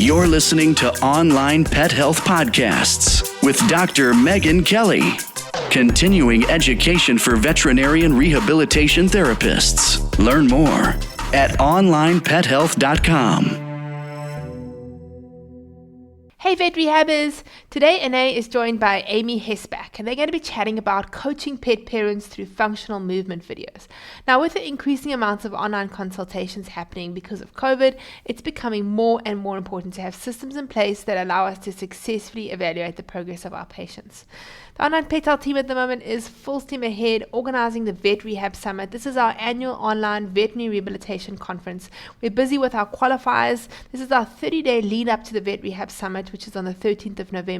You're listening to Online Pet Health Podcasts with Dr. Megan Kelly. Continuing education for veterinarian rehabilitation therapists. Learn more at onlinepethealth.com. Hey Vet Rehabbers! Today Amie is joined by Amie Hesbach, and they're going to be chatting about coaching pet parents through functional movement videos. Now, with the increasing amounts of online consultations happening because of COVID, it's becoming more and more important to have systems in place that allow us to successfully evaluate the progress of our patients. The Onlinepethealth team at the moment is full steam ahead organizing the Vet Rehab Summit. This is our annual online veterinary rehabilitation conference. We're busy with our qualifiers. This is our 30-day lead up to the Vet Rehab Summit, which is on the 13th of November.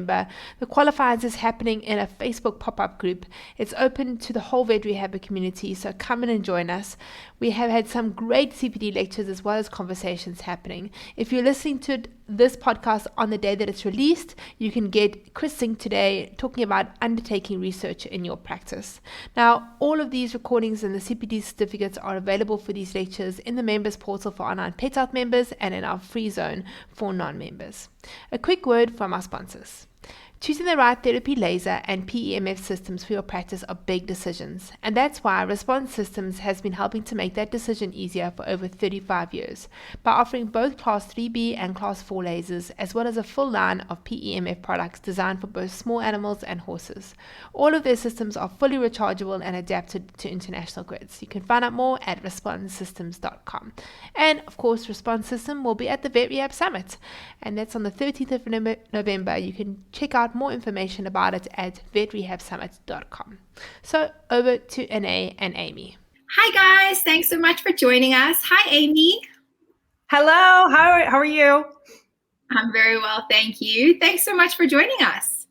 The qualifiers is happening in a Facebook pop-up group. It's open to the whole vet rehab community, so come in and join us. We have had some great CPD lectures as well as conversations happening. If you're listening to this podcast on the day that it's released, you can get Chris Sink today talking about undertaking research in your practice. Now, all of these recordings and the CPD certificates are available for these lectures in the members portal for Onlinepethealth members and in our free zone for non-members. A quick word from our sponsors. Choosing the right therapy laser and PEMF systems for your practice are big decisions, and that's why Response Systems has been helping to make that decision easier for over 35 years by offering both Class 3B and Class 4 lasers, as well as a full line of PEMF products designed for both small animals and horses. All of their systems are fully rechargeable and adapted to international grids. You can find out more at responsesystems.com. And of course, Response System will be at the Vet Rehab Summit, and that's on the 13th of November. You can check out more information about it at vetrehabsummit.com. So over to Amie and Amie. Hi guys, thanks so much for joining us. Hi Amie. Hello, how are you? I'm very well, thank you. Thanks so much for joining us.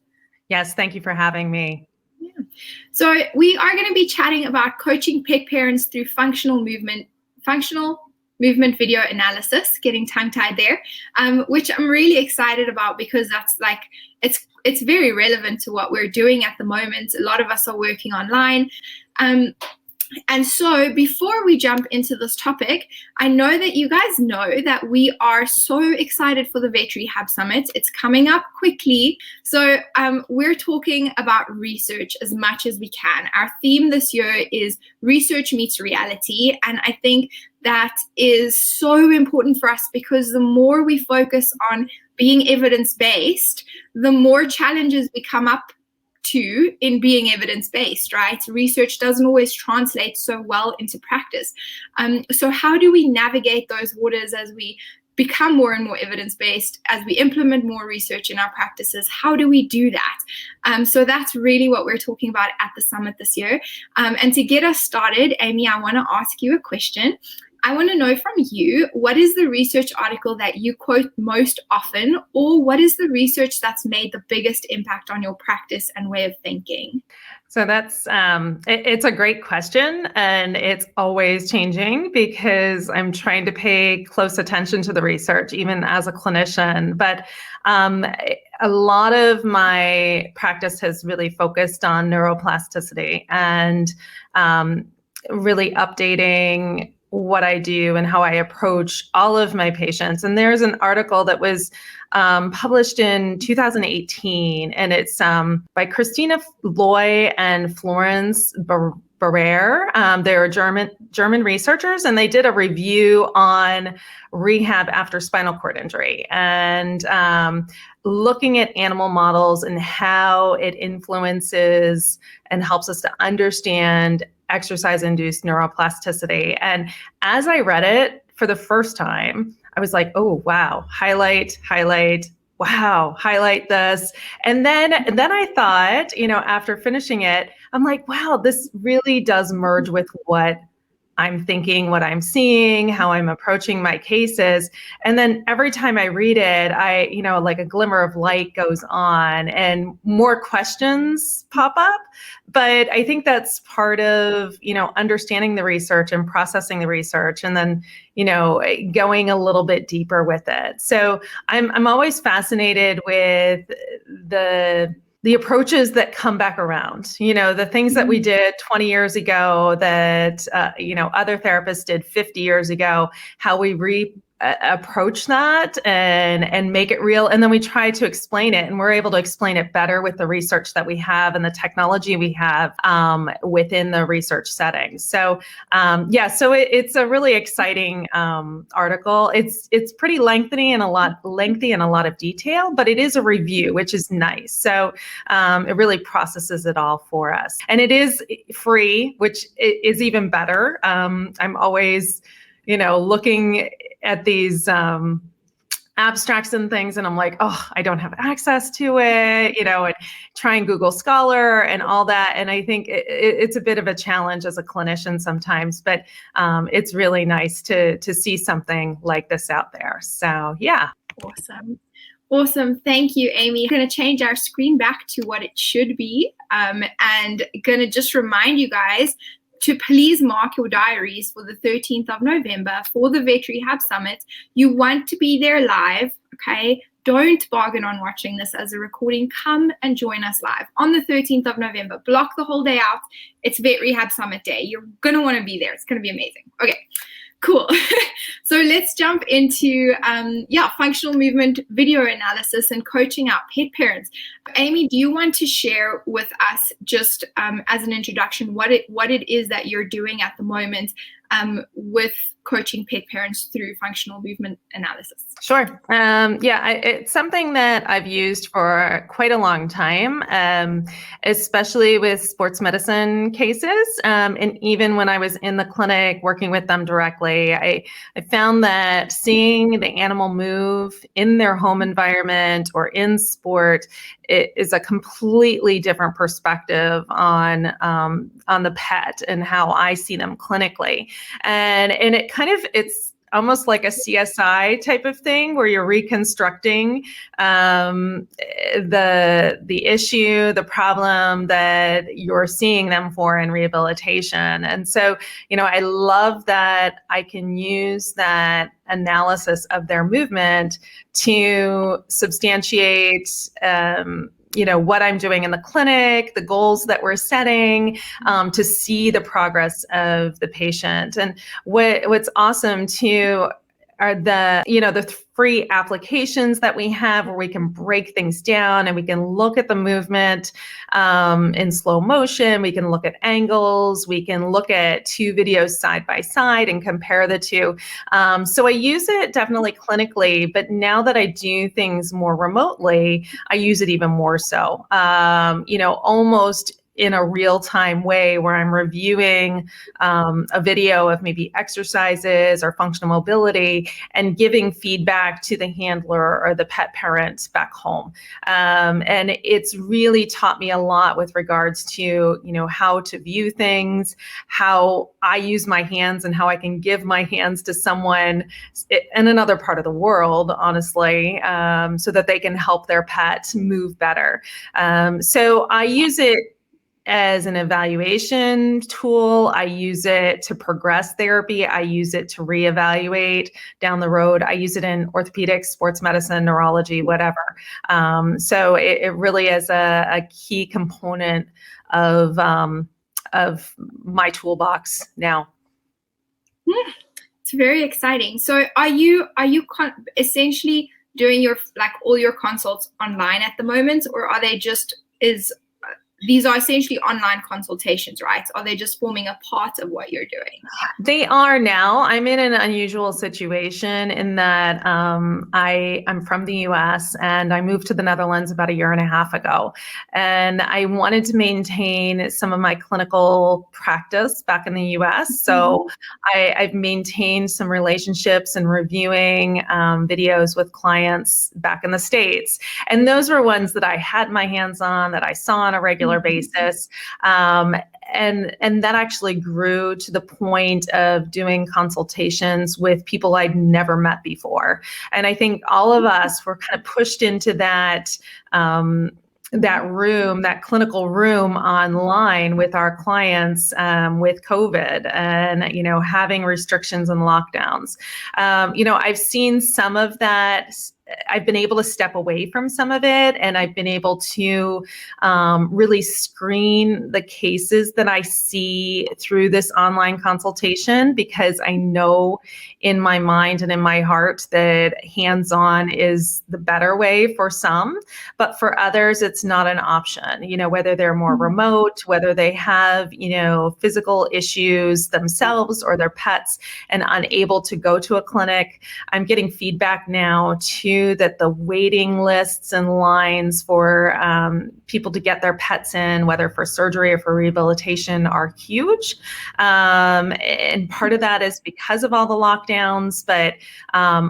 Yes, thank you for having me. Yeah. So we are going to be chatting about coaching pet parents through functional movement video analysis, getting tongue-tied there, which I'm really excited about because that's like, it's very relevant to what we're doing at the moment. A lot of us are working online. And so before we jump into this topic, I know that you guys know that we are so excited for the Vet Rehab Summit. It's coming up quickly. So we're talking about research as much as we can. Our theme this year is research meets reality. And I think that is so important for us because the more we focus on being evidence-based, the more challenges we come up to in being evidence-based, right? Research doesn't always translate so well into practice. So how do we navigate those waters as we become more and more evidence-based, as we implement more research in our practices? How do we do that? So that's really what we're talking about at the summit this year. And to get us started, Amie, I want to ask you a question. I want to know from you, what is the research article that you quote most often, or what is the research that's made the biggest impact on your practice and way of thinking? So that's, it's a great question, and it's always changing because I'm trying to pay close attention to the research, even as a clinician. But a lot of my practice has really focused on neuroplasticity and really updating what I do and how I approach all of my patients. And there's an article that was published in 2018, and it's by Christina Loy and Florence Barrere. They're German researchers, and they did a review on rehab after spinal cord injury and looking at animal models and how it influences and helps us to understand exercise-induced neuroplasticity. And as I read it for the first time, I was like, oh, wow, highlight, wow, highlight this. And then I thought, after finishing it, I'm like, wow, this really does merge with what I'm thinking, what I'm seeing, how I'm approaching my cases. And then every time I read it, like a glimmer of light goes on and more questions pop up. But I think that's part of, understanding the research and processing the research and then, going a little bit deeper with it. So I'm always fascinated with the approaches that come back around, the things that we did 20 years ago that, other therapists did 50 years ago, how we approach that and make it real. And then we try to explain it, and we're able to explain it better with the research that we have and the technology we have within the research setting. So so it's a really exciting article. It's pretty lengthy and a lot of detail, but it is a review, which is nice. So it really processes it all for us, and it is free, which is even better. I'm always looking at these abstracts and things, and I'm like, oh, I don't have access to it, and try and Google Scholar and all that. And I think it's a bit of a challenge as a clinician sometimes, but it's really nice to see something like this out there. So yeah. Awesome. Thank you, Amie. I'm going to change our screen back to what it should be, and going to just remind you guys to please mark your diaries for the 13th of November for the Vet Rehab Summit. You want to be there live, okay? Don't bargain on watching this as a recording. Come and join us live on the 13th of November. Block the whole day out. It's Vet Rehab Summit Day. You're going to want to be there. It's going to be amazing. Okay. Cool. So let's jump into functional movement video analysis and coaching our pet parents. Amie, do you want to share with us just as an introduction what it is that you're doing at the moment with coaching pet parents through functional movement analysis? Sure. It's something that I've used for quite a long time, especially with sports medicine cases. And even when I was in the clinic working with them directly, I found that seeing the animal move in their home environment or in sport, it is a completely different perspective on the pet and how I see them clinically. And it's almost like a CSI type of thing where you're reconstructing the issue, the problem that you're seeing them for in rehabilitation. And so, I love that I can use that analysis of their movement to substantiate what I'm doing in the clinic, the goals that we're setting, to see the progress of the patient. And what's awesome too are the free applications that we have where we can break things down and we can look at the movement in slow motion. We can look at angles. We can look at two videos side by side and compare the two. So I use it definitely clinically, but now that I do things more remotely, I use it even more so, almost in a real-time way where I'm reviewing a video of maybe exercises or functional mobility and giving feedback to the handler or the pet parent back home. And it's really taught me a lot with regards to, how to view things, how I use my hands and how I can give my hands to someone in another part of the world, honestly, so that they can help their pet move better. So I use it as an evaluation tool. I use it to progress therapy. I use it to reevaluate down the road. I use it in orthopedics, sports medicine, neurology, whatever. So it really is a key component of my toolbox now. It's very exciting. So are you essentially doing all your consults online at the moment, or are they these are essentially online consultations, right? Are they just forming a part of what you're doing? They are now. I'm in an unusual situation in that I'm from the US and I moved to the Netherlands about 1.5 years ago. And I wanted to maintain some of my clinical practice back in the US. So I've maintained some relationships and reviewing videos with clients back in the States. And those were ones that I had my hands on, that I saw on a regular basis. And that actually grew to the point of doing consultations with people I'd never met before. And I think all of us were kind of pushed into that room, that clinical room online with our clients with COVID and, having restrictions and lockdowns. I've seen some of that I've been able to step away from some of it, and I've been able to really screen the cases that I see through this online consultation, because I know in my mind and in my heart that hands-on is the better way for some, but for others, it's not an option. Whether they're more remote, whether they have, physical issues themselves or their pets and unable to go to a clinic. I'm getting feedback now too that the waiting lists and lines for people to get their pets in, whether for surgery or for rehabilitation, are huge. And part of that is because of all the lockdowns, but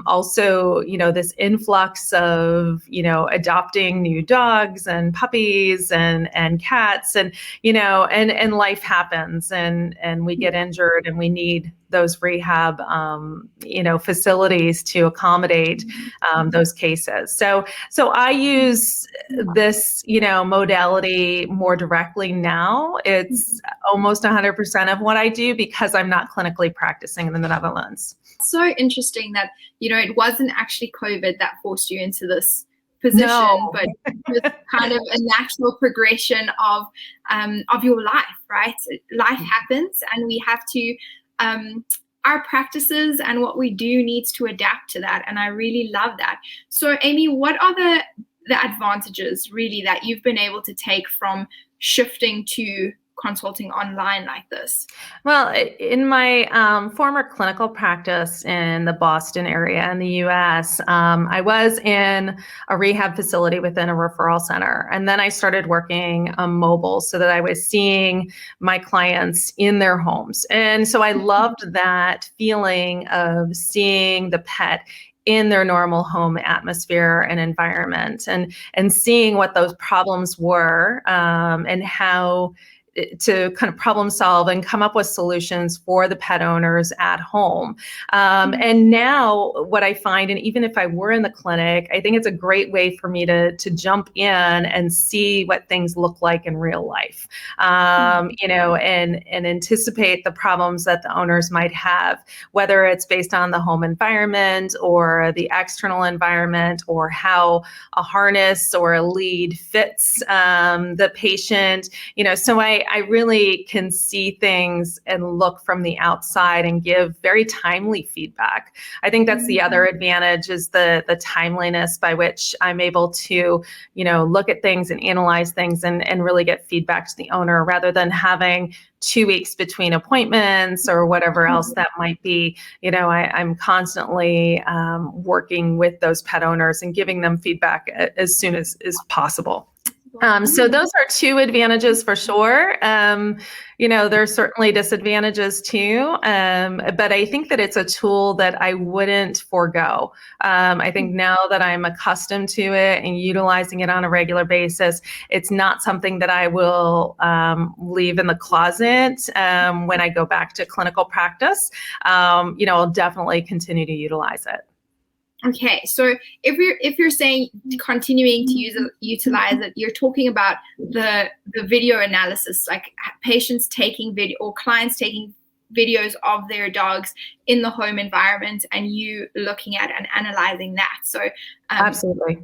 also, this influx of, adopting new dogs and puppies and cats, and, and life happens, and we get injured, and we need those rehab, facilities to accommodate those cases. So I use this, modality more directly now. It's almost 100% of what I do because I'm not clinically practicing in the Netherlands. So interesting that, it wasn't actually COVID that forced you into this position, No. but it was kind of a natural progression of your life, right? Life happens, and we have to, our practices and what we do needs to adapt to that. And I really love that. So Amie, what are the advantages really that you've been able to take from shifting to consulting online like this? Well, in my former clinical practice in the Boston area in the US, I was in a rehab facility within a referral center. And then I started working mobile so that I was seeing my clients in their homes. And so I loved that feeling of seeing the pet in their normal home atmosphere and environment, and seeing what those problems were, and how to kind of problem solve and come up with solutions for the pet owners at home. And now what I find, and even if I were in the clinic, I think it's a great way for me to jump in and see what things look like in real life, and anticipate the problems that the owners might have, whether it's based on the home environment or the external environment, or how a harness or a lead fits the patient. So I really can see things and look from the outside and give very timely feedback. I think that's the other advantage, is the timeliness by which I'm able to, look at things and analyze things and really get feedback to the owner, rather than having 2 weeks between appointments or whatever else that might be. I'm constantly working with those pet owners and giving them feedback as soon as possible. So those are two advantages for sure. There's certainly disadvantages too. But I think that it's a tool that I wouldn't forego. I think now that I'm accustomed to it and utilizing it on a regular basis, it's not something that I will leave in the closet when I go back to clinical practice. I'll definitely continue to utilize it. Okay, so if you're saying continuing to utilize it, you're talking about the video analysis, like patients taking video or clients taking videos of their dogs in the home environment, and you looking at and analyzing that. So absolutely.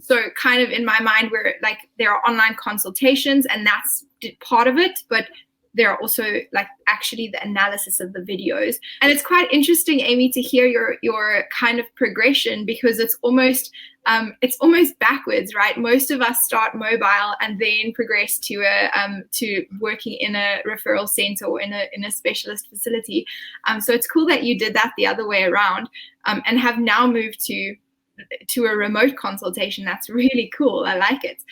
So kind of in my mind, where like there are online consultations, and that's part of it, but there are also like actually the analysis of the videos. And it's quite interesting, Amie, to hear your kind of progression, because it's almost backwards, right? Most of us start mobile and then progress to working in a referral center or in a specialist facility. So it's cool that you did that the other way around, and have now moved to a remote consultation. That's really cool. I like it.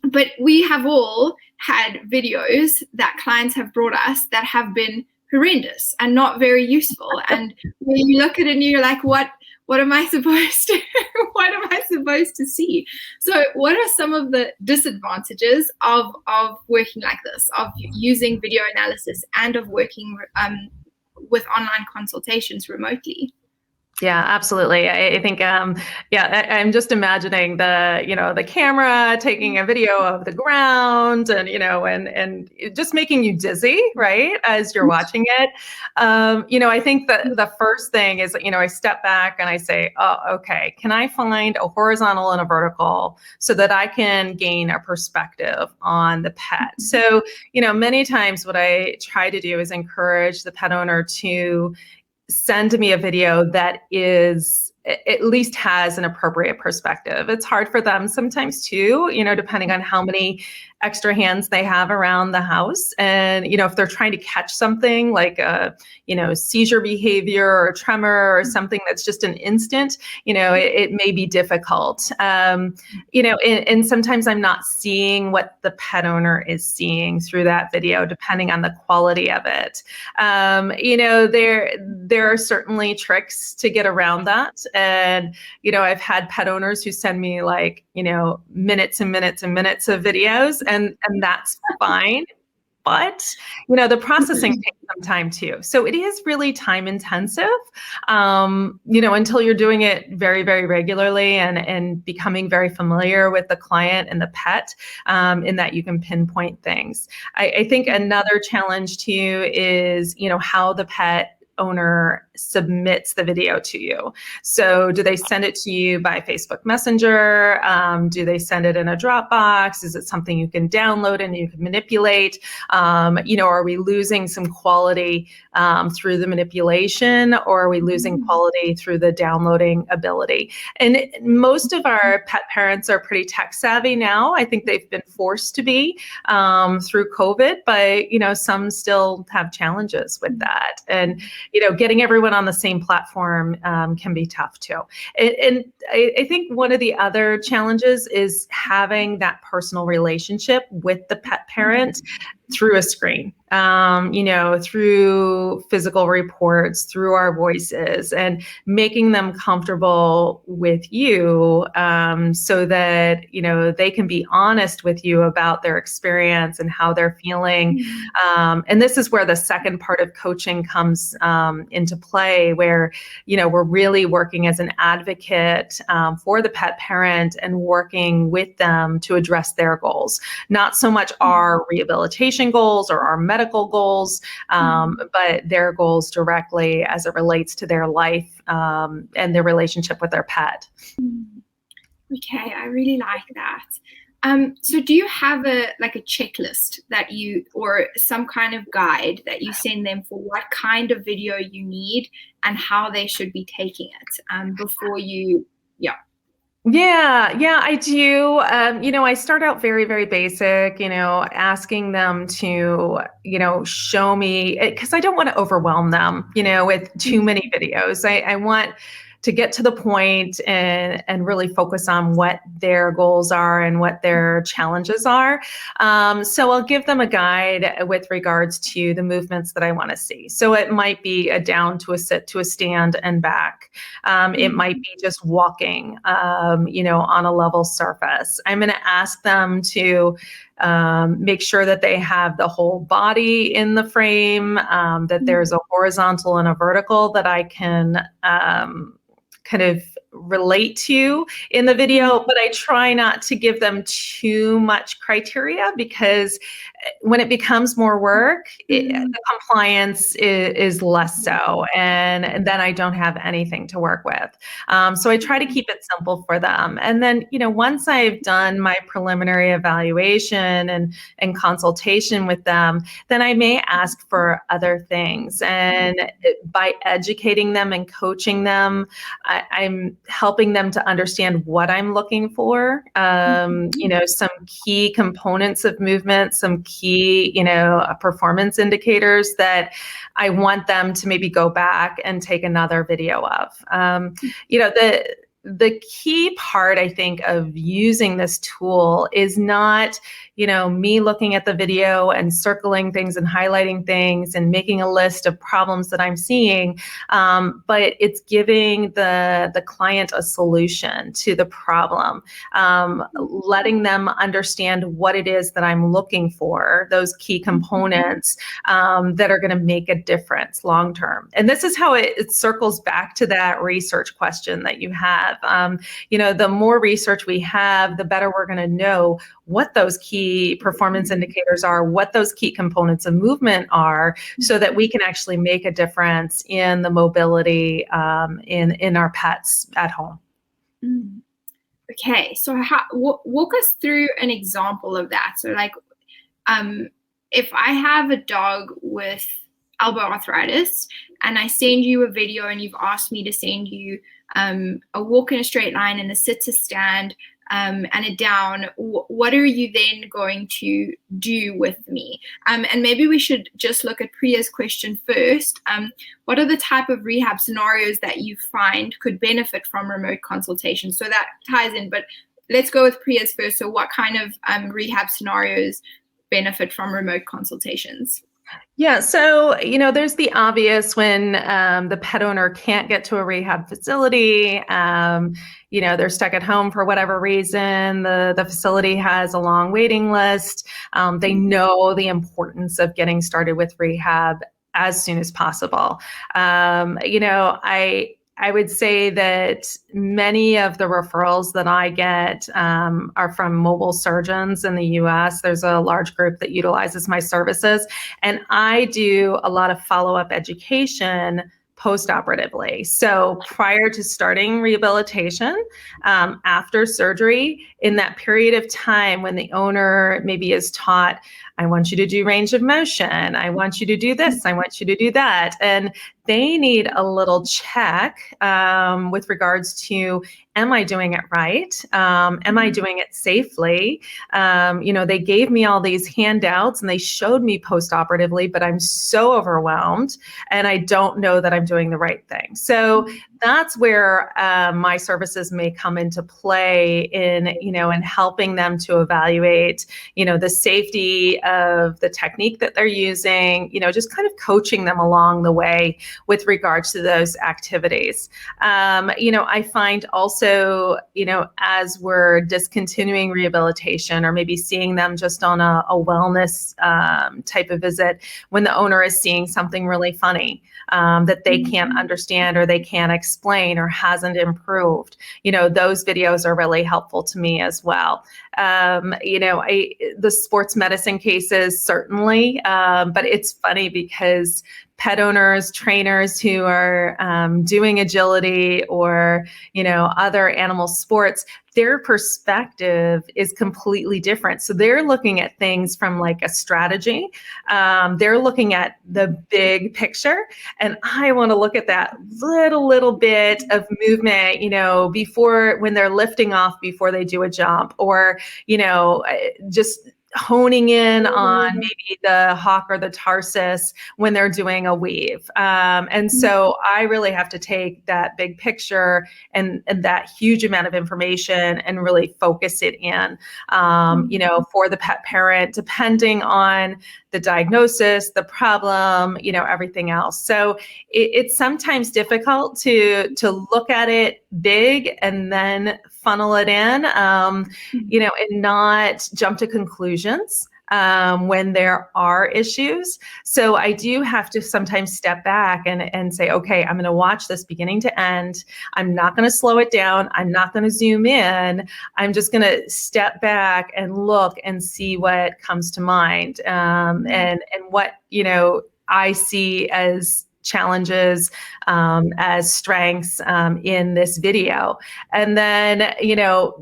But we have all had videos that clients have brought us that have been horrendous and not very useful. And when you look at it and you're like, what am I supposed to see? So what are some of the disadvantages of working like this, of using video analysis and of working with online consultations remotely? Yeah, absolutely. I think, I'm just imagining the camera taking a video of the ground and it just making you dizzy, right, as you're watching it. I think that the first thing is, I step back and I say, oh, okay, can I find a horizontal and a vertical so that I can gain a perspective on the pet? So, many times what I try to do is encourage the pet owner to send me a video that at least has an appropriate perspective. It's hard for them sometimes too, depending on how many extra hands they have around the house. And, if they're trying to catch something like a, seizure behavior or a tremor or something that's just an instant, it may be difficult. And sometimes I'm not seeing what the pet owner is seeing through that video, depending on the quality of it. There are certainly tricks to get around that. And, I've had pet owners who send me minutes and minutes and minutes of videos, and that's fine. But, the processing takes some time too. So it is really time intensive, until you're doing it very, very regularly and becoming very familiar with the client and the pet, in that you can pinpoint things. I think another challenge too is, how the pet owner submits the video to you. So do they send it to you by Facebook Messenger? Do they send it in a Dropbox? Is it something you can download and you can manipulate? Are we losing some quality through the manipulation, or are we losing quality through the downloading ability? And most of our pet parents are pretty tech savvy now. I think they've been forced to be through COVID, but some still have challenges with that. And getting everyone on the same platform can be tough too. And I think one of the other challenges is having that personal relationship with the pet parent through a screen, through physical reports, through our voices, and making them comfortable with you, so that, they can be honest with you about their experience and how they're feeling. And this is where the second part of coaching comes into play, where, we're really working as an advocate for the pet parent and working with them to address their goals, not so much our rehabilitation goals or our medical goals, but their goals directly as it relates to their life and their relationship with their pet. Okay, I really like that. So do you have a checklist that or some kind of guide that you send them for what kind of video you need and how they should be taking it before you, Yeah, I do. I start out very, very basic, asking them to, show me, because I don't want to overwhelm them, with too many videos. I want to get to the point and really focus on what their goals are and what their challenges are. So I'll give them a guide with regards to the movements that I want to see. So it might be a down to a sit to a stand and back. It might be just walking, on a level surface. I'm going to ask them to make sure that they have the whole body in the frame, that there's a horizontal and a vertical that I can kind of relate to in the video, but I try not to give them too much criteria, because when it becomes more work, the compliance is less so, and then I don't have anything to work with. So I try to keep it simple for them. And then, once I've done my preliminary evaluation and consultation with them, then I may ask for other things. And by educating them and coaching them, I'm helping them to understand what I'm looking for, some key components of movement, some key, performance indicators that I want them to maybe go back and take another video of. The key part, I think, of using this tool is not, me looking at the video and circling things and highlighting things and making a list of problems that I'm seeing. But it's giving the client a solution to the problem, letting them understand what it is that I'm looking for, those key components that are going to make a difference long term. And this is how it circles back to that research question that you have. The more research we have, the better we're going to know what those key performance indicators are, what those key components of movement are, so that we can actually make a difference in the mobility in our pets at home. Okay, so walk us through an example of that. So like, if I have a dog with elbow arthritis and I send you a video and you've asked me to send you a walk in a straight line and a sit to stand and a down, what are you then going to do with me? And maybe we should just look at Priya's question first. What are the type of rehab scenarios that you find could benefit from remote consultation? So that ties in, but let's go with Priya's first. So what kind of rehab scenarios benefit from remote consultations? Yeah, so, there's the obvious when the pet owner can't get to a rehab facility, they're stuck at home for whatever reason, the facility has a long waiting list, they know the importance of getting started with rehab as soon as possible. I would say that many of the referrals that I get are from mobile surgeons in the US. There's a large group that utilizes my services, and I do a lot of follow-up education post-operatively. So prior to starting rehabilitation, after surgery, in that period of time when the owner maybe is taught, I want you to do range of motion, I want you to do this, I want you to do that. And they need a little check with regards to, am I doing it right? Am I doing it safely? They gave me all these handouts and they showed me post-operatively, but I'm so overwhelmed and I don't know that I'm doing the right thing. So that's where my services may come into play in helping them to evaluate, the safety of the technique that they're using, just kind of coaching them along the way with regards to those activities. I find also, as we're discontinuing rehabilitation or maybe seeing them just on a wellness type of visit, when the owner is seeing something really funny that they can't understand or they can't explain or hasn't improved, those videos are really helpful to me as well. The sports medicine cases, certainly, but it's funny because pet owners, trainers who are doing agility or, other animal sports, their perspective is completely different. So they're looking at things from like a strategy. They're looking at the big picture. And I want to look at that little bit of movement, before, when they're lifting off before they do a jump, or, just honing in on maybe the hock or the tarsus when they're doing a weave. And so I really have to take that big picture and that huge amount of information and really focus it in, for the pet parent, depending on the diagnosis, the problem, everything else. So it's sometimes difficult to look at it big and then funnel it in, and not jump to conclusions when there are issues. So I do have to sometimes step back and say, okay, I'm going to watch this beginning to end. I'm not going to slow it down. I'm not going to zoom in. I'm just going to step back and look and see what comes to mind, and what, I see as challenges, as strengths in this video. And then,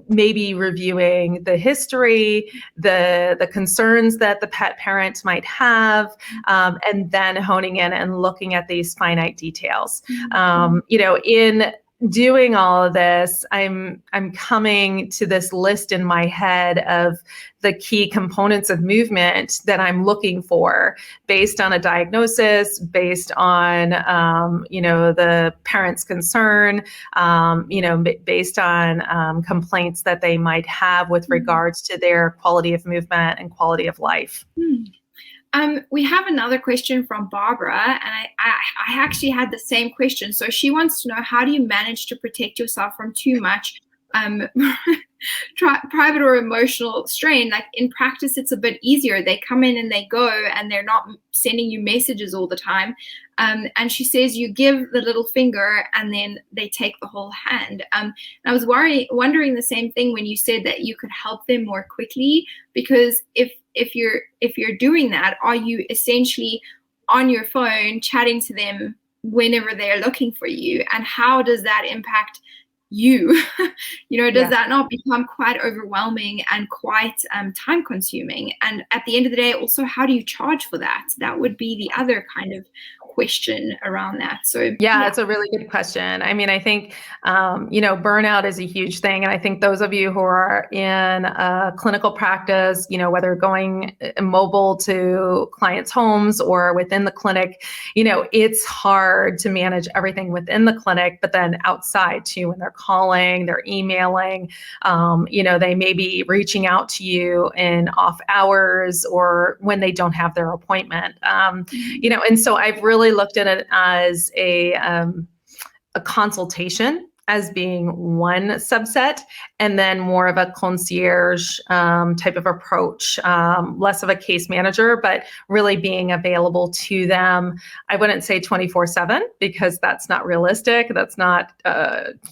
maybe reviewing the history, the concerns that the pet parent might have, and then honing in and looking at these finite details. In doing all of this, I'm coming to this list in my head of the key components of movement that I'm looking for based on a diagnosis, based on the parent's concern, based on complaints that they might have with regards to their quality of movement and quality of life. We have another question from Barbara, and I actually had the same question. So she wants to know, how do you manage to protect yourself from too much private or emotional strain? Like in practice, it's a bit easier. They come in and they go, and they're not sending you messages all the time. And she says you give the little finger and then they take the whole hand. And I was wondering the same thing when you said that you could help them more quickly, because if you're doing that, are you essentially on your phone chatting to them whenever they're looking for you? And how does that impact you? Does that not become quite overwhelming and quite time consuming? And at the end of the day, also, how do you charge for that? That would be the other kind of question around that. So yeah, it's a really good question. I mean, I think, burnout is a huge thing. And I think those of you who are in a clinical practice, whether going mobile to clients' homes or within the clinic, it's hard to manage everything within the clinic, but then outside too, when they're calling, they're emailing, they may be reaching out to you in off hours or when they don't have their appointment, and so I've really looked at it as a consultation as being one subset, and then more of a concierge type of approach, less of a case manager, but really being available to them. I wouldn't say 24/7 because that's not realistic. That's not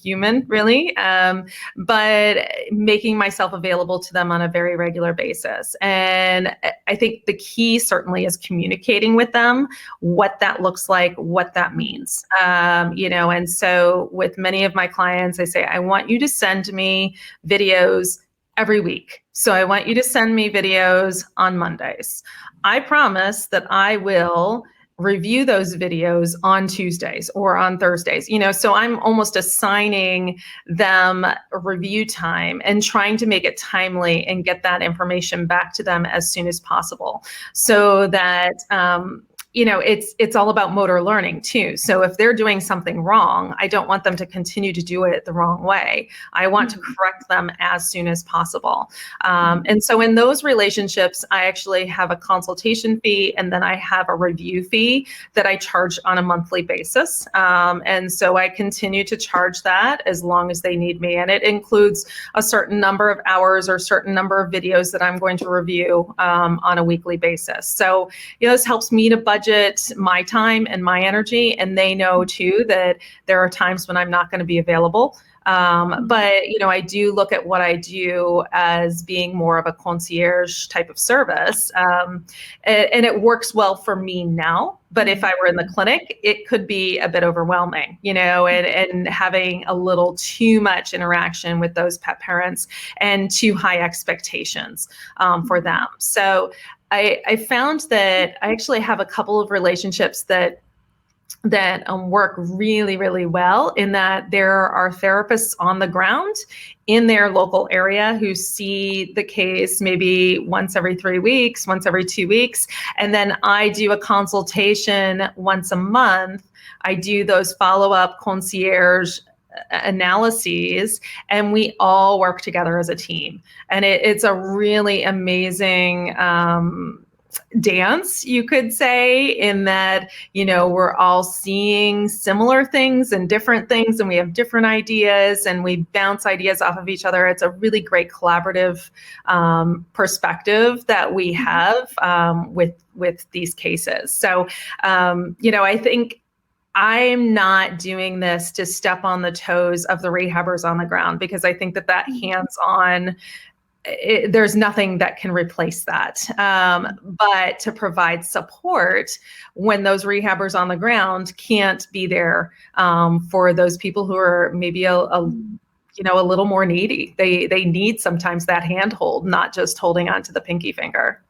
human, really, but making myself available to them on a very regular basis. And I think the key certainly is communicating with them what that looks like, what that means, and so with many of my clients, I say, I want you to send me videos every week. So I want you to send me videos on Mondays. I promise that I will review those videos on Tuesdays or on Thursdays, so I'm almost assigning them a review time and trying to make it timely and get that information back to them as soon as possible, so that, it's all about motor learning too. So if they're doing something wrong, I don't want them to continue to do it the wrong way. I want to correct them as soon as possible. And so in those relationships, I actually have a consultation fee, and then I have a review fee that I charge on a monthly basis. And so I continue to charge that as long as they need me. And it includes a certain number of hours or certain number of videos that I'm going to review on a weekly basis. So, this helps me to budget my time and my energy, and they know too that there are times when I'm not going to be available. But, I do look at what I do as being more of a concierge type of service. And it works well for me now. But if I were in the clinic, it could be a bit overwhelming, and having a little too much interaction with those pet parents and too high expectations for them. So I found that I actually have a couple of relationships that work really, really well, in that there are therapists on the ground in their local area who see the case maybe once every 3 weeks, once every 2 weeks. And then I do a consultation once a month. I do those follow-up concierge analyses, and we all work together as a team. And it's a really amazing dance, you could say, in that, we're all seeing similar things and different things, and we have different ideas, and we bounce ideas off of each other. It's a really great collaborative perspective that we have with these cases. So, I think I'm not doing this to step on the toes of the rehabbers on the ground, because I think that hands-on, there's nothing that can replace that. But to provide support when those rehabbers on the ground can't be there for those people who are maybe a little more needy. They need sometimes that handhold, not just holding on to the pinky finger.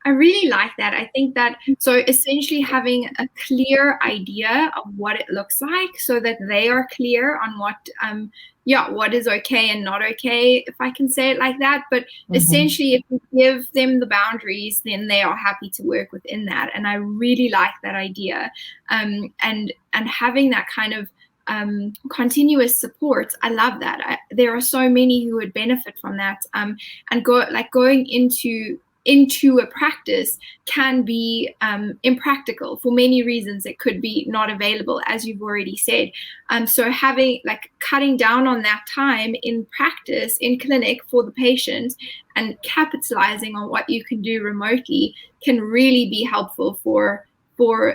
I really like that. I think that, so essentially having a clear idea of what it looks like so that they are clear on what is okay and not okay, if I can say it like that. But essentially, if we give them the boundaries, then they are happy to work within that. And I really like that idea. And having that kind of continuous support, I love that. There are so many who would benefit from that. And going into a practice can be impractical for many reasons. It could be not available, as you've already said. So cutting down on that time in practice, in clinic for the patient, and capitalizing on what you can do remotely can really be helpful for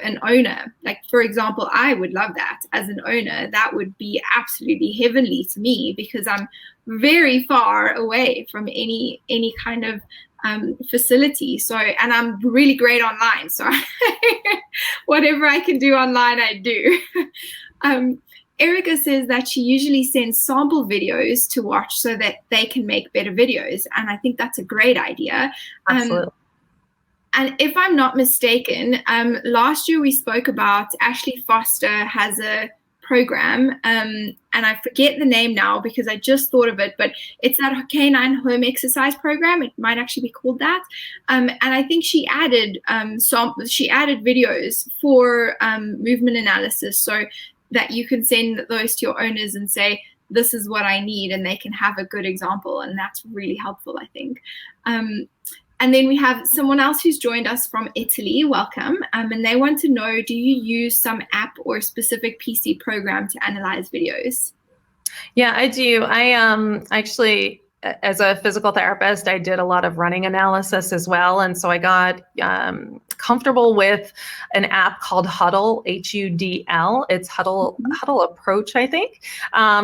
an owner. Like, for example, I would love that as an owner. That would be absolutely heavenly to me, because I'm very far away from any kind of facility. So, and I'm really great online. So whatever I can do online, I do. Erica says that she usually sends sample videos to watch so that they can make better videos. And I think that's a great idea. Absolutely. And if I'm not mistaken, last year we spoke about Ashley Foster has a program, and I forget the name now because I just thought of it, but it's that canine home exercise program. It might actually be called that. And I think she added videos for movement analysis, so that you can send those to your owners and say, this is what I need, and they can have a good example. And that's really helpful, I think. And then we have someone else who's joined us from Italy. Welcome. And they want to know, do you use some app or specific PC program to analyze videos? Yeah, I do. I actually, as a physical therapist, I did a lot of running analysis as well. And so I got comfortable with an app called Huddle, HUDL. It's Huddle Approach, I think.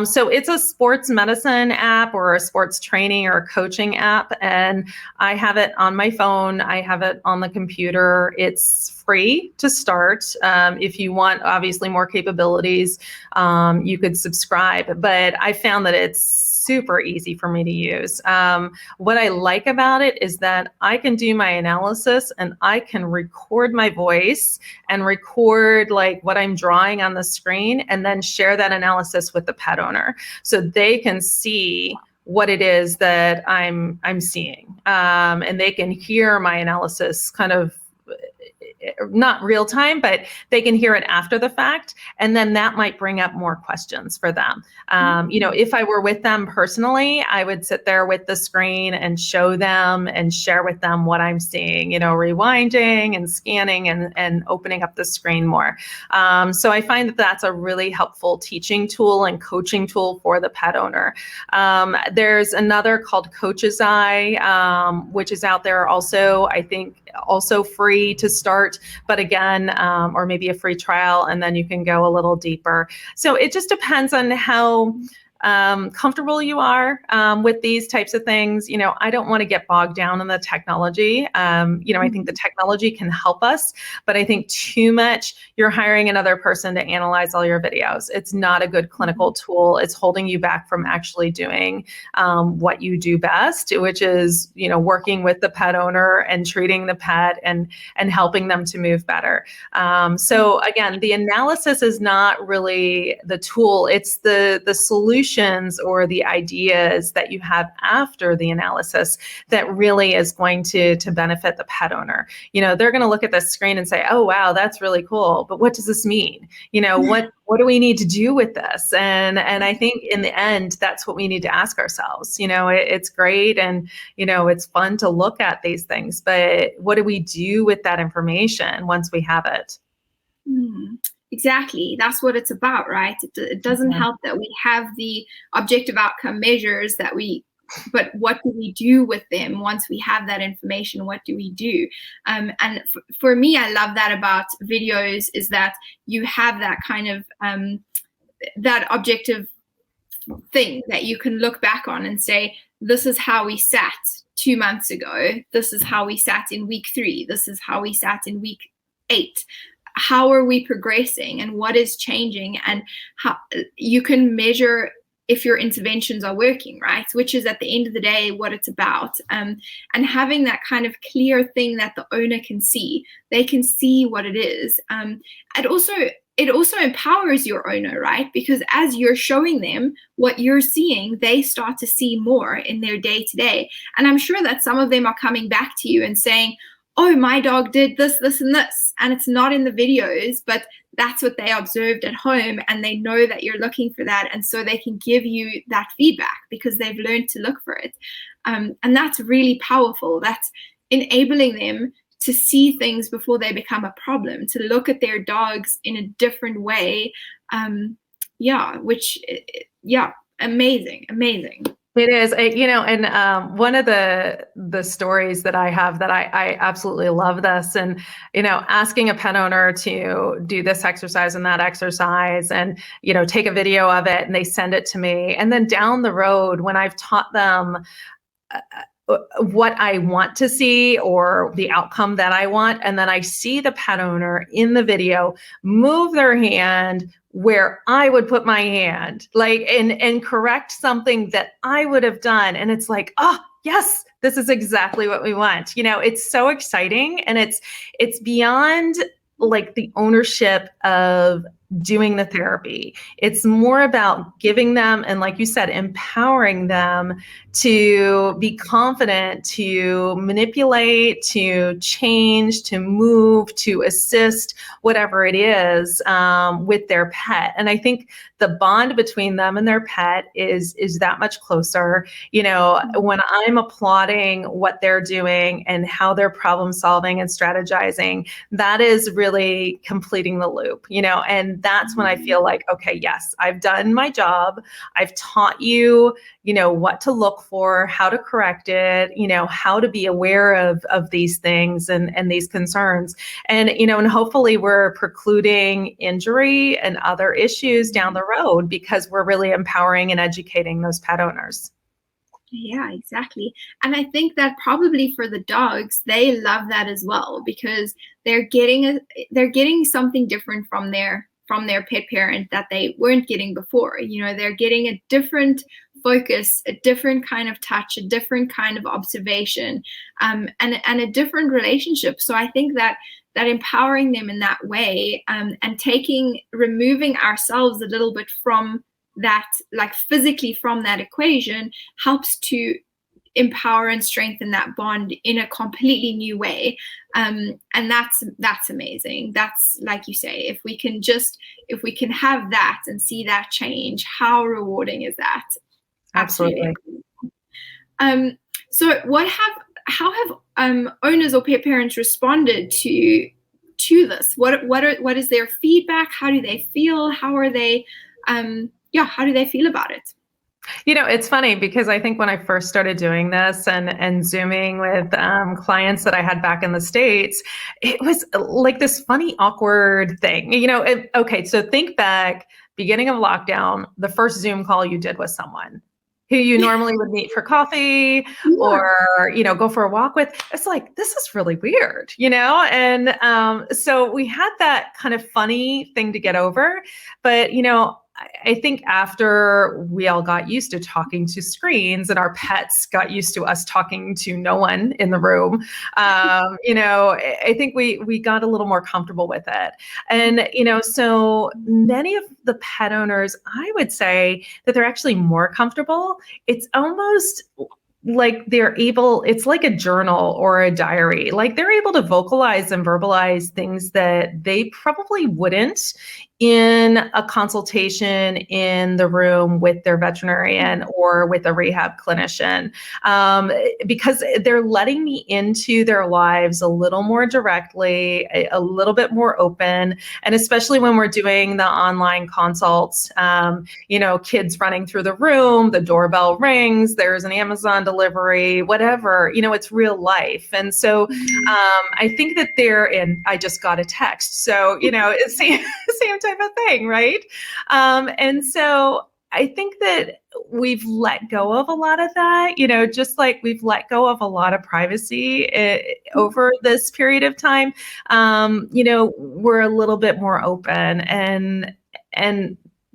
So it's a sports medicine app or a sports training or coaching app. And I have it on my phone. I have it on the computer. It's free to start. If you want, obviously, more capabilities, you could subscribe. But I found that it's super easy for me to use. What I like about it is that I can do my analysis and I can record my voice and record like what I'm drawing on the screen, and then share that analysis with the pet owner so they can see what it is that I'm seeing, and they can hear my analysis kind of not real time, but they can hear it after the fact. And then that might bring up more questions for them. If I were with them personally, I would sit there with the screen and show them and share with them what I'm seeing, rewinding and scanning and opening up the screen more. So I find that that's a really helpful teaching tool and coaching tool for the pet owner. There's another called Coach's Eye, which is out there also, I think, also free to start, but again, or maybe a free trial, and then you can go a little deeper. So it just depends on how comfortable you are with these types of things. I don't want to get bogged down in the technology. I think the technology can help us, but I think too much, you're hiring another person to analyze all your videos. It's not a good clinical tool. It's holding you back from actually doing what you do best, which is, working with the pet owner and treating the pet and helping them to move better. So again, the analysis is not really the tool. It's the solutions or the ideas that you have after the analysis that really is going to benefit the pet owner. They're going to look at the screen and say, oh, wow, that's really cool. But what does this mean? What do we need to do with this? And I think in the end, that's what we need to ask ourselves. It's great. And, it's fun to look at these things, but what do we do with that information once we have it? Exactly. That's what it's about, right? It doesn't help that we have the objective outcome measures but what do we do with them once we have that information? What do we do? And for me, I love that about videos is that you have that kind of that objective thing that you can look back on and say, this is how we sat 2 months ago. This is how we sat in week 3. This is how we sat in week 8. How are we progressing and what is changing, and how you can measure if your interventions are working, right? Which is at the end of the day what it's about. And having that kind of clear thing that the owner can see, they can see what it is. It also empowers your owner, right? Because as you're showing them what you're seeing, they start to see more in their day-to-day. And I'm sure that some of them are coming back to you and saying, oh, my dog did this, this, and this. And it's not in the videos, but that's what they observed at home. And they know that you're looking for that. And so they can give you that feedback because they've learned to look for it. And that's really powerful. That's enabling them to see things before they become a problem, to look at their dogs in a different way. Amazing. It is, and one of the stories that I have that I absolutely love this, and, asking a pet owner to do this exercise and that exercise and, take a video of it and they send it to me. And then down the road, when I've taught them what I want to see or the outcome that I want, and then I see the pet owner in the video move their hand where I would put my hand, like, and correct something that I would have done. And it's like, oh, yes, this is exactly what we want. It's so exciting. And it's beyond like the ownership of doing the therapy. It's more about giving them, and like you said, empowering them to be confident, to manipulate, to change, to move, to assist, whatever it is, with their pet. And I think the bond between them and their pet is that much closer. When I'm applauding what they're doing and how they're problem solving and strategizing, that is really completing the loop, and that's when I feel like, okay, yes, I've done my job. I've taught you, what to look for, how to correct it, how to be aware of these things and these concerns. And, and hopefully we're precluding injury and other issues down the road because we're really empowering and educating those pet owners. Yeah, exactly. And I think that probably for the dogs, they love that as well because they're getting something different from their pet parent that they weren't getting before. They're getting a different focus, a different kind of touch, a different kind of observation, and a different relationship. So I think that empowering them in that way, and removing ourselves a little bit from that, like physically from that equation, helps to empower and strengthen that bond in a completely new way. And that's amazing. That's, like you say, if we can have that and see that change, how rewarding is that? Absolutely. So how have owners or pet parents responded to this? What is their feedback? How do they feel? How do they feel about it? It's funny because I think when I first started doing this and Zooming with clients that I had back in the States, it was like this funny, awkward thing. Okay, so think back, beginning of lockdown, the first Zoom call you did with someone who you normally would meet for coffee or, go for a walk with. It's like, this is really weird, And so we had that kind of funny thing to get over. But, I think after we all got used to talking to screens and our pets got used to us talking to no one in the room, I think we got a little more comfortable with it. And, so many of the pet owners, I would say that they're actually more comfortable. It's almost like it's like a journal or a diary. Like they're able to vocalize and verbalize things that they probably wouldn't in a consultation in the room with their veterinarian or with a rehab clinician, because they're letting me into their lives a little more directly, a little bit more open. And especially when we're doing the online consults, kids running through the room, the doorbell rings, there's an Amazon delivery, whatever, it's real life. And so I think that I just got a text. So, it's the same type of thing, right? And so I think that we've let go of a lot of that, just like we've let go of a lot of privacy over this period of time. We're a little bit more open and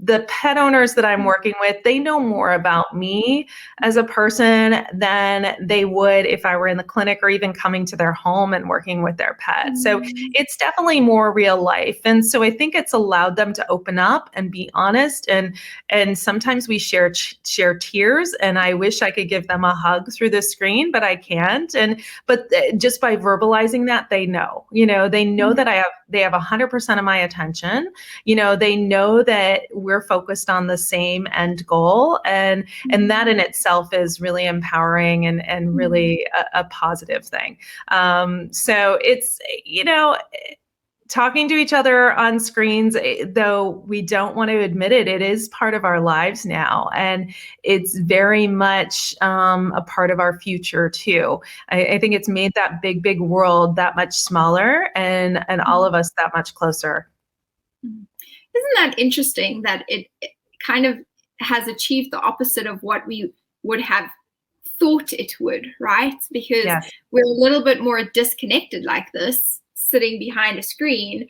the pet owners that I'm working with, they know more about me as a person than they would if I were in the clinic or even coming to their home and working with their pet. So it's definitely more real life. And so I think it's allowed them to open up and be honest. And sometimes we share tears, and I wish I could give them a hug through the screen, but I can't. But just by verbalizing that, they know that they have 100% of my attention. They know that we're focused on the same end goal, and that in itself is really empowering and really a positive thing. So it's, talking to each other on screens, though we don't want to admit it, it is part of our lives now. And it's very much a part of our future too. I think it's made that big, big world that much smaller and all of us that much closer. Isn't that interesting that it kind of has achieved the opposite of what we would have thought it would, right? Because we're a little bit more disconnected like this, sitting behind a screen.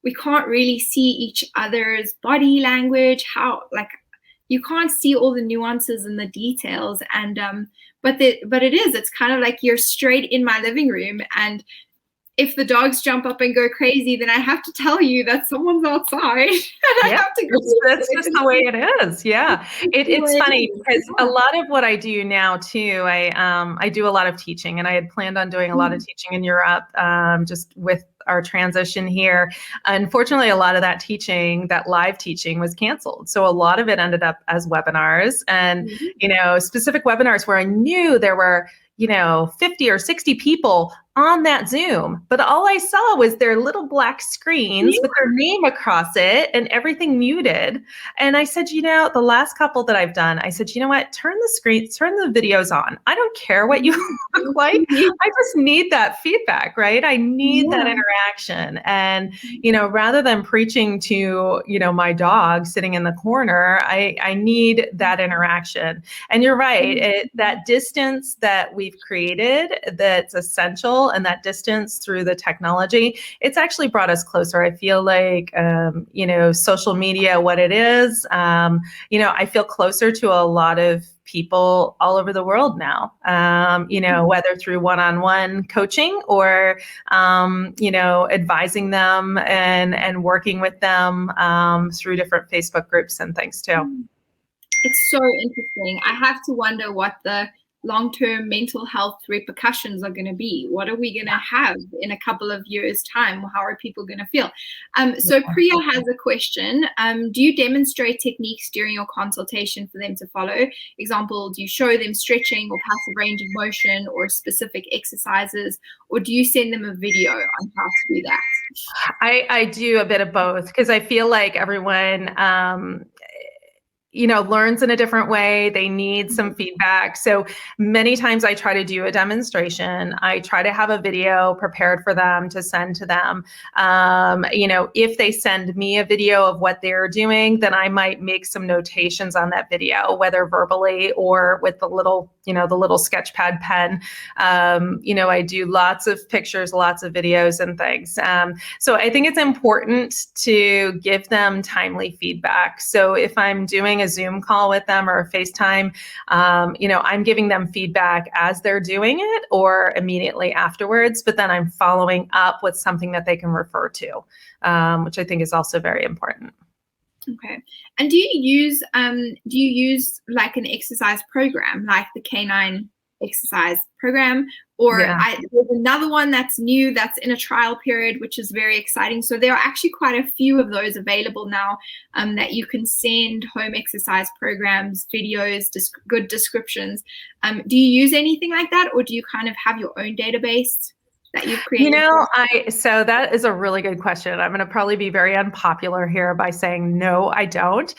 We can't really see each other's body language, you can't see all the nuances and the details. And but it's kind of like you're straight in my living room, and if the dogs jump up and go crazy, then I have to tell you that someone's outside. And I have to go. That's just the way it is. Yeah. It's funny because a lot of what I do now too, I do a lot of teaching, and I had planned on doing a lot of teaching in Europe, just with our transition here. Unfortunately, a lot of that teaching, that live teaching, was canceled. So a lot of it ended up as webinars, and, specific webinars where I knew there were, 50 or 60 people on that Zoom, but all I saw was their little black screens with their name across it and everything muted. And I said, the last couple that I've done, I said, you know what, turn the videos on. I don't care what you look like. I just need that feedback, right? I need that interaction. And, rather than preaching to, my dog sitting in the corner, I need that interaction. And you're right, that distance that we've created, that's essential, and that distance through the technology, it's actually brought us closer. I feel like, social media, what it is, I feel closer to a lot of people all over the world now, whether through one-on-one coaching or, advising them and working with them through different Facebook groups and things too. It's so interesting. I have to wonder what the long-term mental health repercussions are going to be. What are we going to have in a couple of years' time? How are people going to feel? So Priya has a question. Do you demonstrate techniques during your consultation for them to follow? Example, do you show them stretching or passive range of motion or specific exercises, or do you send them a video on how to do that? I do a bit of both, because I feel like everyone learns in a different way. They need some feedback. So many times I try to do a demonstration. I try to have a video prepared for them to send to them. If they send me a video of what they're doing, then I might make some notations on that video, whether verbally or with the little sketch pad pen. I do lots of pictures, lots of videos and things. So I think it's important to give them timely feedback. So if I'm doing a Zoom call with them or a FaceTime, I'm giving them feedback as they're doing it or immediately afterwards, but then I'm following up with something that they can refer to, which I think is also very important. Okay. And do you use like an exercise program, like the Canine exercise program, or there's another one that's new, that's in a trial period, which is very exciting. So there are actually quite a few of those available now, that you can send home exercise programs, videos, good descriptions. Do you use anything like that, or do you kind of have your own database that you've created? So that is a really good question. I'm going to probably be very unpopular here by saying, no, I don't.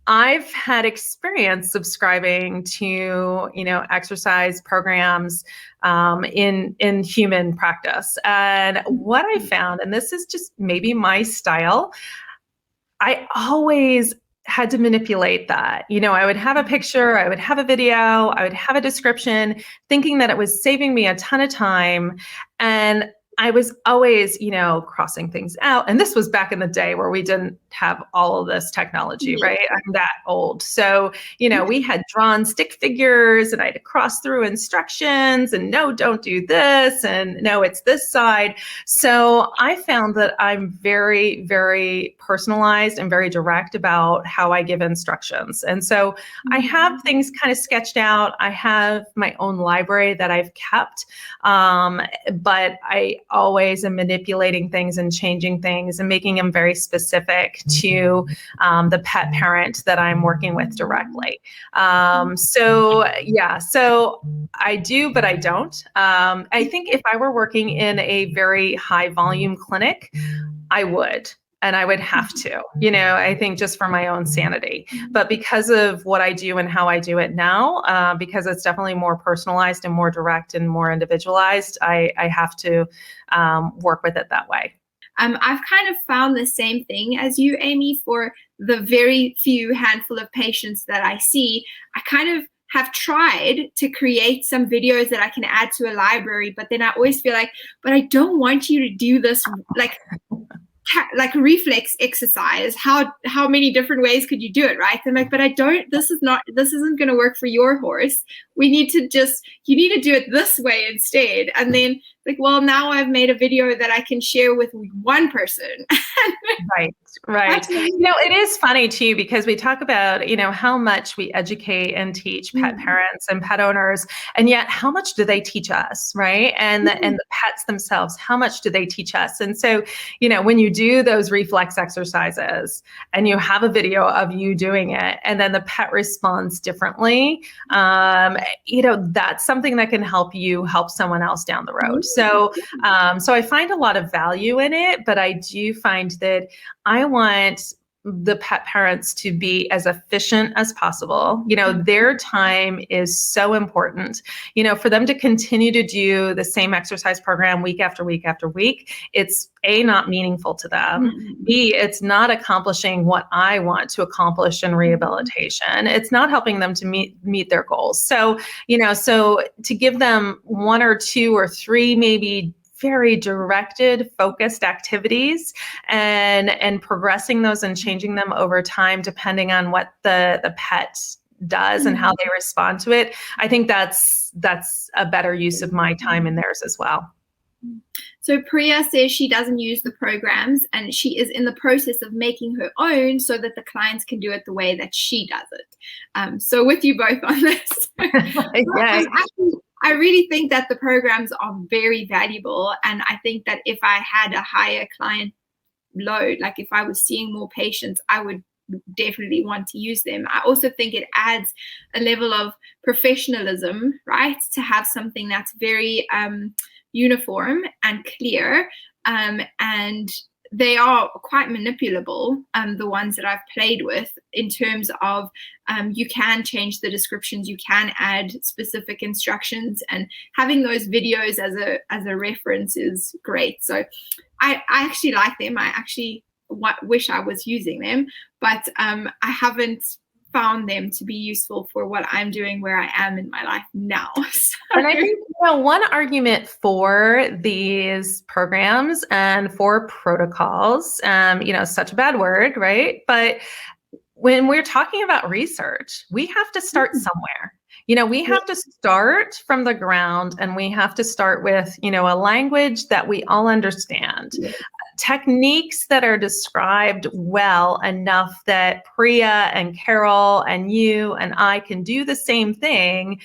I've had experience subscribing to, exercise programs in human practice. And what I found, and this is just maybe my style, I always had to manipulate that. I would have a picture, I would have a video, I would have a description, thinking that it was saving me a ton of time. And I was always, crossing things out. And this was back in the day where we didn't have all of this technology, right? I'm that old. So, we had drawn stick figures and I had to cross through instructions and no, don't do this. And no, it's this side. So I found that I'm very, very personalized and very direct about how I give instructions. And so I have things kind of sketched out. I have my own library that I've kept, but I always am manipulating things and changing things and making them very specific to the pet parent that I'm working with directly. So I do, but I don't. I think if I were working in a very high volume clinic, I would. And I would have to, I think just for my own sanity. But because of what I do and how I do it now, because it's definitely more personalized and more direct and more individualized, I have to work with it that way. I've kind of found the same thing as you, Amie, for the very few handful of patients that I see. I kind of have tried to create some videos that I can add to a library, but then I always feel like, but I don't want you to do this like reflex exercise. How many different ways could you do it, right? I'm like, but this isn't going to work for your horse. You need to do it this way instead. And then like, well, now I've made a video that I can share with one person. Right. It is funny too, because we talk about, how much we educate and teach pet parents and pet owners, and yet how much do they teach us, right? And the pets themselves, how much do they teach us? And so, when you do those reflex exercises and you have a video of you doing it, and then the pet responds differently, that's something that can help you help someone else down the road. So I find a lot of value in it, but I do find that I want the pet parents to be as efficient as possible. Their time is so important, for them to continue to do the same exercise program week after week after week. It's A, not meaningful to them. B, it's not accomplishing what I want to accomplish in rehabilitation. It's not helping them to meet their goals. So, so to give them one or two or three, maybe very directed, focused activities and progressing those and changing them over time, depending on what the pet does and how they respond to it. I think that's a better use of my time and theirs as well. So Priya says she doesn't use the programs and she is in the process of making her own so that the clients can do it the way that she does it. So with you both on this. Yes. I really think that the programs are very valuable. And I think that if I had a higher client load, like if I was seeing more patients, I would definitely want to use them. I also think it adds a level of professionalism, right? To have something that's very uniform and clear, and they are quite manipulable, the ones that I've played with, in terms of you can change the descriptions, you can add specific instructions, and having those videos as a reference is great. So I actually like them. I actually wish I was using them, but I haven't found them to be useful for what I'm doing where I am in my life now. And I think one argument for these programs and for protocols, such a bad word, right? But when we're talking about research, we have to start somewhere. We have to start from the ground, and we have to start with, a language that we all understand. Techniques that are described well enough that Priya and Carol and you and I can do the same thing.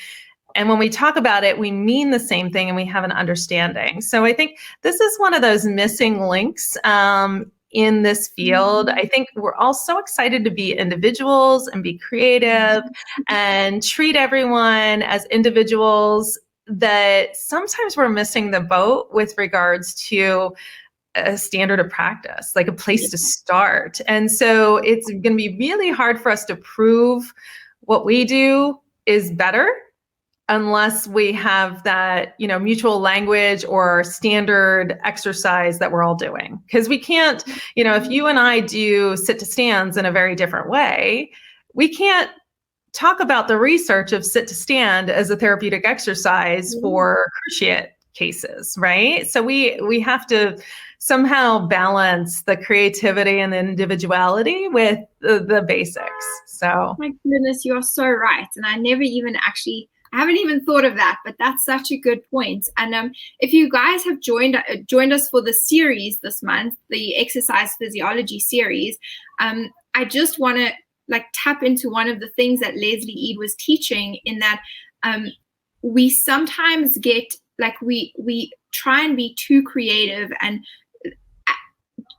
And when we talk about it, we mean the same thing and we have an understanding. So I think this is one of those missing links in this field. I think we're all so excited to be individuals and be creative and treat everyone as individuals that sometimes we're missing the boat with regards to a standard of practice, like a place to start. And so it's going to be really hard for us to prove what we do is better unless we have that, mutual language or standard exercise that we're all doing. Because we can't, if you and I do sit to stands in a very different way, we can't talk about the research of sit to stand as a therapeutic exercise for cruciate cases, right? So we have to somehow balance the creativity and the individuality with the basics. So my goodness, you're so right. And I haven't even thought of that, but that's such a good point. And if you guys have joined us for the series this month, the exercise physiology series, I just want to tap into one of the things that Leslie Eade was teaching, in that we sometimes get we try and be too creative and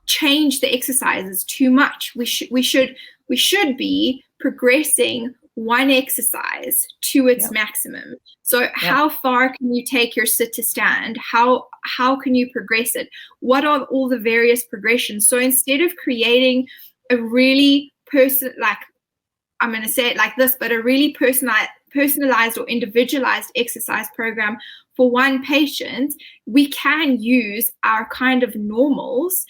change the exercises too much. We should be progressing one exercise to its maximum. So how far can you take your sit to stand? How can you progress it? What are all the various progressions? So instead of creating a really I'm going to say it like this, but a really personalized or individualized exercise program for one patient, we can use our kind of normals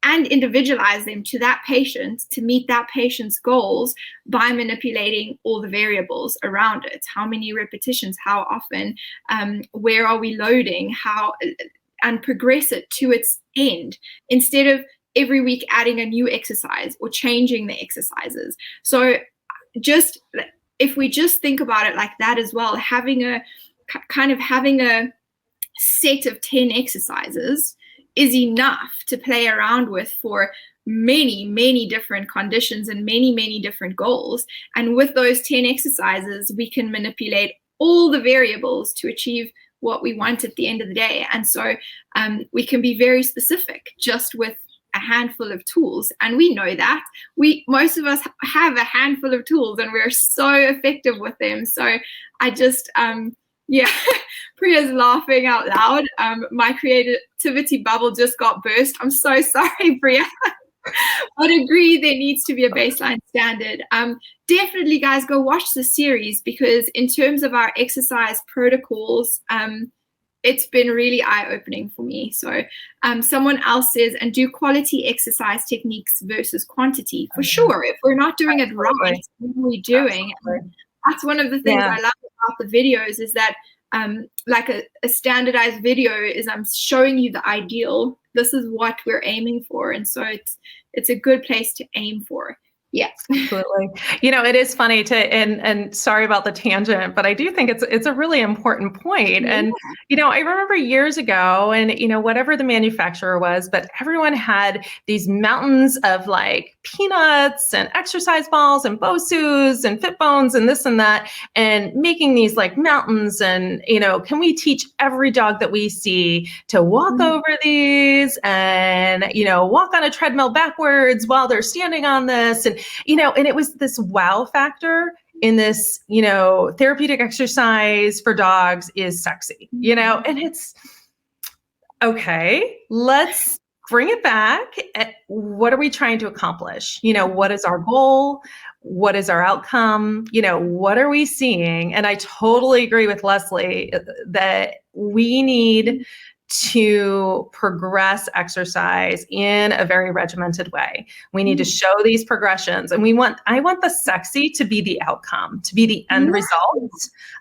and individualize them to that patient to meet that patient's goals by manipulating all the variables around it. How many repetitions, how often, where are we loading, and progress it to its end, instead of every week adding a new exercise or changing the exercises. So if we just think about it like that as well, having a set of 10 exercises is enough to play around with for many, many different conditions and many, many different goals. And with those 10 exercises, we can manipulate all the variables to achieve what we want at the end of the day. And so we can be very specific just with a handful of tools. And we know that most of us have a handful of tools and we're so effective with them. So I just, Priya's laughing out loud. My creativity bubble just got burst. I'm so sorry, Priya. But agree, there needs to be a baseline standard. Definitely, guys, go watch the series, because in terms of our exercise protocols, it's been really eye-opening for me. So someone else says, and do quality exercise techniques versus quantity. For sure, if we're not doing it right, what are we doing? That's one of the things I love about the videos, is that a standardized video is I'm showing you the ideal. This is what we're aiming for. And so it's a good place to aim for. Yes, absolutely. It is funny and sorry about the tangent, but I do think it's a really important point. Yeah. And, I remember years ago, and, whatever the manufacturer was, but everyone had these mountains of peanuts and exercise balls and Bosus and Fitbones and this and that, and making these mountains. And, can we teach every dog that we see to walk over these and, walk on a treadmill backwards while they're standing on this? And it was this wow factor in this, therapeutic exercise for dogs is sexy, and it's okay. Let's bring it back. What are we trying to accomplish? What is our goal? What is our outcome? What are we seeing? And I totally agree with Leslie that we need to progress exercise in a very regimented way. We need to show these progressions, and I want the sexy to be the outcome, to be the end result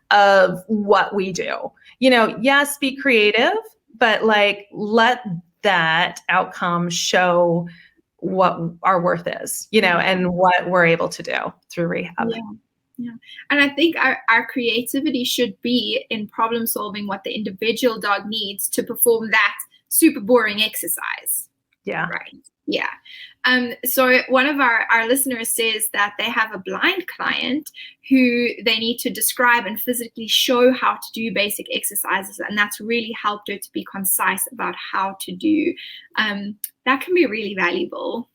of what we do. Yes, be creative, but let that outcome show what our worth is, and what we're able to do through rehab. Yeah. And I think our creativity should be in problem solving what the individual dog needs to perform that super boring exercise. Yeah. Right. Yeah. So one of our listeners says that they have a blind client who they need to describe and physically show how to do basic exercises. And that's really helped her to be concise about how to do. That can be really valuable.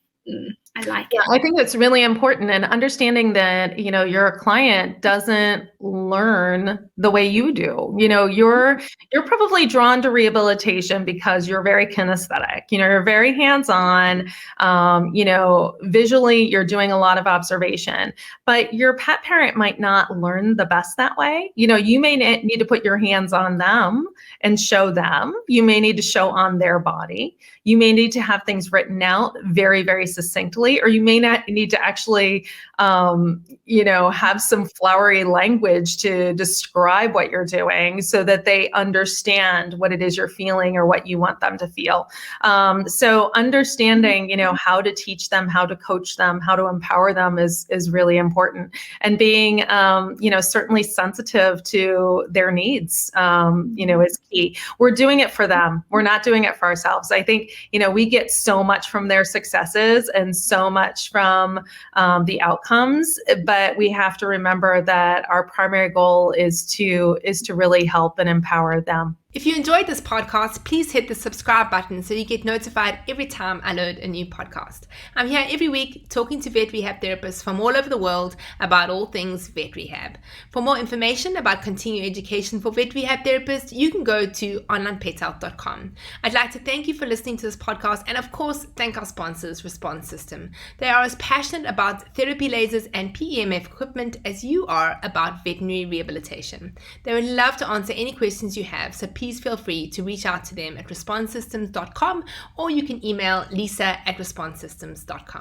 I like it. I think it's really important, and understanding that, your client doesn't learn the way you do. You're probably drawn to rehabilitation because you're very kinesthetic. You're very hands-on. Visually, you're doing a lot of observation, but your pet parent might not learn the best that way. You may need to put your hands on them and show them. You may need to show on their body. You may need to have things written out very, very succinctly mentally, or you may not need to actually, have some flowery language to describe what you're doing so that they understand what it is you're feeling or what you want them to feel. So understanding, how to teach them, how to coach them, how to empower them is really important. And being, certainly sensitive to their needs, is key. We're doing it for them. We're not doing it for ourselves. I think, we get so much from their successes and so much from the outcomes, but we have to remember that our primary goal is to really help and empower them. If you enjoyed this podcast, please hit the subscribe button so you get notified every time I load a new podcast. I'm here every week talking to vet rehab therapists from all over the world about all things vet rehab. For more information about continuing education for vet rehab therapists, you can go to Onlinepethealth.com. I'd like to thank you for listening to this podcast and, of course, thank our sponsors, Response System. They are as passionate about therapy lasers and PEMF equipment as you are about veterinary rehabilitation. They would love to answer any questions you have, so please feel free to reach out to them at responsesystems.com, or you can email lisa@responsesystems.com.